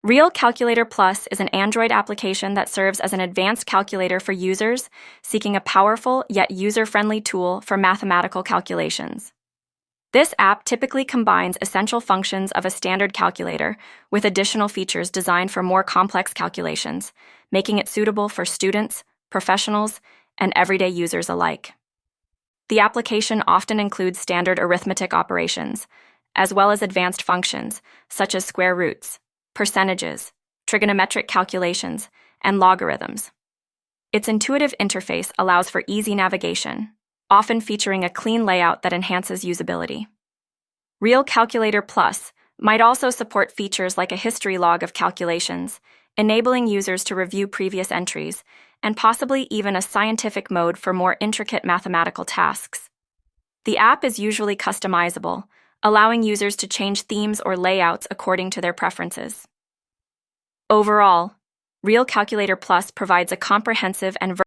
Real Calculator Plus is an Android application that serves as an advanced calculator for users seeking a powerful yet user-friendly tool for mathematical calculations. This app typically combines essential functions of a standard calculator with additional features designed for more complex calculations, making it suitable for students, professionals, and everyday users alike. The application often includes standard arithmetic operations, as well as advanced functions such as square roots, percentages, trigonometric calculations, and logarithms. Its intuitive interface allows for easy navigation, often featuring a clean layout that enhances usability. Real Calculator Plus might also support features like a history log of calculations, enabling users to review previous entries, and possibly even a scientific mode for more intricate mathematical tasks. The app is usually customizable, allowing users to change themes or layouts according to their preferences. Overall, Real Calculator Plus provides a comprehensive and